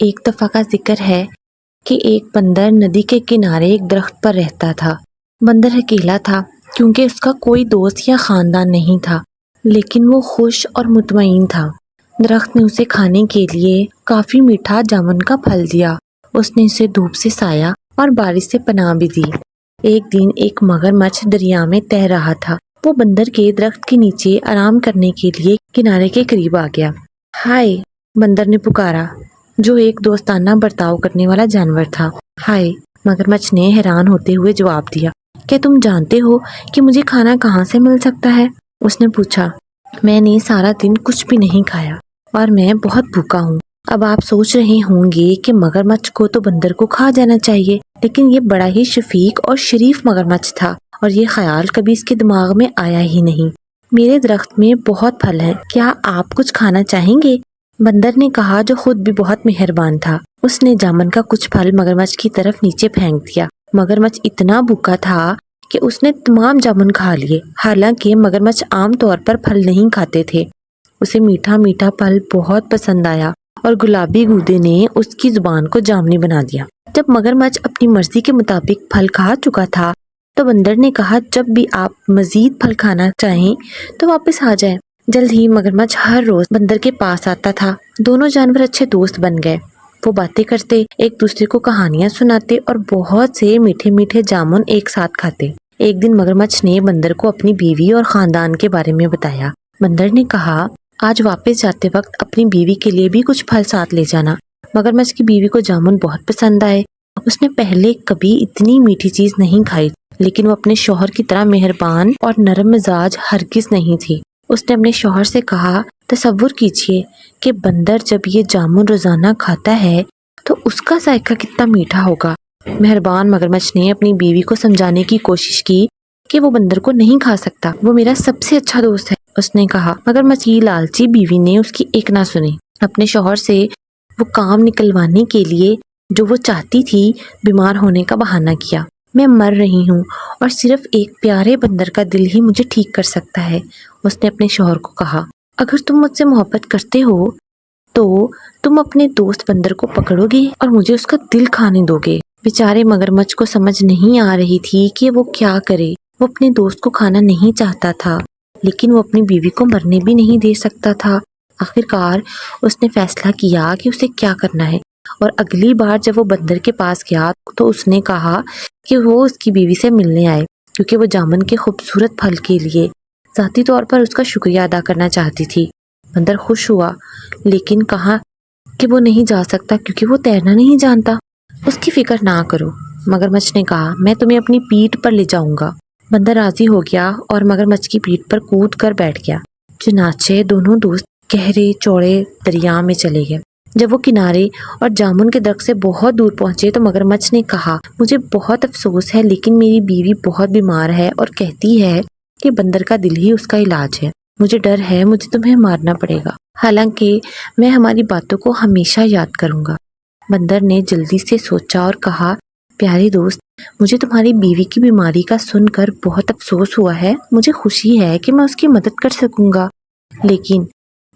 ایک دفعہ کا ذکر ہے کہ ایک بندر ندی کے کنارے ایک درخت پر رہتا تھا۔ بندر اکیلا تھا کیونکہ اس کا کوئی دوست یا خاندان نہیں تھا، لیکن وہ خوش اور مطمئن تھا۔ درخت نے اسے کھانے کے لیے کافی میٹھا جامن کا پھل دیا۔ اس نے اسے دھوپ سے سایہ اور بارش سے پناہ بھی دی۔ ایک دن ایک مگرمچھ دریا میں تیر رہا تھا۔ وہ بندر کے درخت کے نیچے آرام کرنے کے لیے کنارے کے قریب آ گیا۔ ہائے، بندر نے پکارا، جو ایک دوستانہ برتاؤ کرنے والا جانور تھا۔ ہائے، مگرمچھ نے حیران ہوتے ہوئے جواب دیا، کیا تم جانتے ہو کہ مجھے کھانا کہاں سے مل سکتا ہے؟ اس نے پوچھا، میں نے سارا دن کچھ بھی نہیں کھایا اور میں بہت بھوکا ہوں۔ اب آپ سوچ رہے ہوں گے کہ مگرمچھ کو تو بندر کو کھا جانا چاہیے، لیکن یہ بڑا ہی شفیق اور شریف مگرمچھ تھا اور یہ خیال کبھی اس کے دماغ میں آیا ہی نہیں۔ میرے درخت میں بہت پھل ہیں، کیا آپ کچھ کھانا چاہیں گے؟ بندر نے کہا، جو خود بھی بہت مہربان تھا۔ اس نے جامن کا کچھ پھل مگرمچھ کی طرف نیچے پھینک دیا۔ مگرمچھ اتنا بھوکا تھا کہ اس نے تمام جامن کھا لیے۔ حالانکہ مگرمچھ عام طور پر پھل نہیں کھاتے تھے، اسے میٹھا میٹھا پھل بہت پسند آیا اور گلابی گودے نے اس کی زبان کو جامنی بنا دیا۔ جب مگرمچھ اپنی مرضی کے مطابق پھل کھا چکا تھا تو بندر نے کہا، جب بھی آپ مزید پھل کھانا چاہیں تو واپس آ جائیں۔ جلد ہی مگرمچھ ہر روز بندر کے پاس آتا تھا۔ دونوں جانور اچھے دوست بن گئے۔ وہ باتیں کرتے، ایک دوسرے کو کہانیاں سناتے اور بہت سے میٹھے میٹھے جامن ایک ساتھ کھاتے۔ ایک دن مگرمچھ نے بندر کو اپنی بیوی اور خاندان کے بارے میں بتایا۔ بندر نے کہا، آج واپس جاتے وقت اپنی بیوی کے لیے بھی کچھ پھل ساتھ لے جانا۔ مگرمچھ کی بیوی کو جامن بہت پسند آئے۔ اس نے پہلے کبھی اتنی میٹھی چیز نہیں کھائی، لیکن وہ اپنے شوہر کی طرح مہربان اور نرم مزاج ہرگز نہیں تھی۔ اس نے اپنے شوہر سے کہا، تصور کیجئے کہ بندر جب یہ جامن روزانہ کھاتا ہے تو اس کا ذائقہ کتنا میٹھا ہوگا۔ مہربان مگرمچھ نے اپنی بیوی کو سمجھانے کی کوشش کی کہ وہ بندر کو نہیں کھا سکتا، وہ میرا سب سے اچھا دوست ہے، اس نے کہا۔ مگرمچھ کی لالچی بیوی نے اس کی ایک نہ سنی۔ اپنے شوہر سے وہ کام نکلوانے کے لیے جو وہ چاہتی تھی بیمار ہونے کا بہانہ کیا۔ میں مر رہی ہوں اور صرف ایک پیارے بندر کا دل ہی مجھے ٹھیک کر سکتا ہے، اس نے اپنے شوہر کو کہا۔ اگر تم مجھ سے محبت کرتے ہو تو تم اپنے دوست بندر کو پکڑو گے اور مجھے اس کا دل کھانے دو گے۔ بیچارے مگرمچھ کو سمجھ نہیں آ رہی تھی کہ وہ کیا کرے۔ وہ اپنے دوست کو کھانا نہیں چاہتا تھا، لیکن وہ اپنی بیوی کو مرنے بھی نہیں دے سکتا تھا۔ آخرکار اس نے فیصلہ کیا کہ اسے کیا کرنا ہے، اور اگلی بار جب وہ بندر کے پاس گیا تو اس نے کہا کہ وہ اس کی بیوی سے ملنے آئے، کیونکہ وہ جامن کے خوبصورت پھل کے لیے ذاتی طور پر اس کا شکریہ ادا کرنا چاہتی تھی۔ بندر خوش ہوا، لیکن کہا کہ وہ نہیں جا سکتا کیونکہ وہ تیرنا نہیں جانتا۔ اس کی فکر نہ کرو، مگرمچھ نے کہا، میں تمہیں اپنی پیٹھ پر لے جاؤں گا۔ بندر راضی ہو گیا اور مگرمچھ کی پیٹھ پر کود کر بیٹھ گیا۔ چنانچہ دونوں دوست گہرے چوڑے دریا میں چلے گئے۔ جب وہ کنارے اور جامن کے درخت سے بہت دور پہنچے تو مگرمچھ نے کہا، مجھے بہت افسوس ہے، لیکن میری بیوی بہت بیمار ہے اور کہتی ہے کہ بندر کا دل ہی اس کا علاج ہے۔ مجھے ڈر ہے مجھے تمہیں مارنا پڑے گا، حالانکہ میں ہماری باتوں کو ہمیشہ یاد کروں گا۔ بندر نے جلدی سے سوچا اور کہا، پیارے دوست، مجھے تمہاری بیوی کی بیماری کا سن کر بہت افسوس ہوا ہے۔ مجھے خوشی ہے کہ میں اس کی مدد کر سکوں گا، لیکن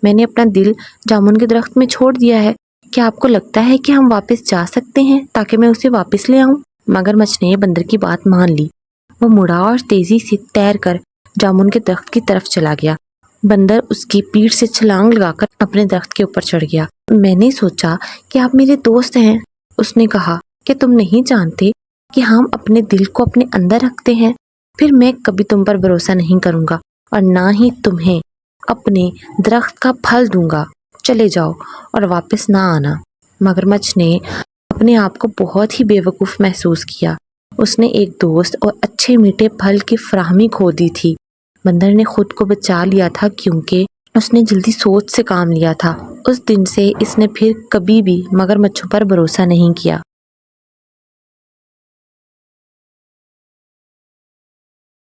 میں نے اپنا دل جامن کے درخت میں چھوڑ دیا ہے۔ کیا آپ کو لگتا ہے کہ ہم واپس جا سکتے ہیں تاکہ میں اسے واپس لے آؤں؟ مگرمچھ نے بندر کی بات مان لی۔ وہ مڑا اور تیزی سے تیر کر جامن کے درخت کی طرف چلا گیا۔ بندر اس کی پیٹھ سے چھلانگ لگا کر اپنے درخت کے اوپر چڑھ گیا۔ میں نے سوچا کہ آپ میرے دوست ہیں، اس نے کہا، کہ تم نہیں جانتے کہ ہم اپنے دل کو اپنے اندر رکھتے ہیں؟ پھر میں کبھی تم پر بھروسہ نہیں کروں گا اور نہ ہی تمہیں اپنے درخت کا پھل دوں گا۔ چلے جاؤ اور واپس نہ آنا۔ مگرمچھ نے اپنے آپ کو بہت ہی بے وقوف محسوس کیا۔ اس نے ایک دوست اور اچھے میٹھے پھل کی فراہمی کھو دی تھی۔ بندر نے خود کو بچا لیا تھا کیونکہ اس نے جلدی سوچ سے کام لیا تھا۔ اس دن سے اس نے پھر کبھی بھی مگرمچھوں پر بھروسہ نہیں کیا۔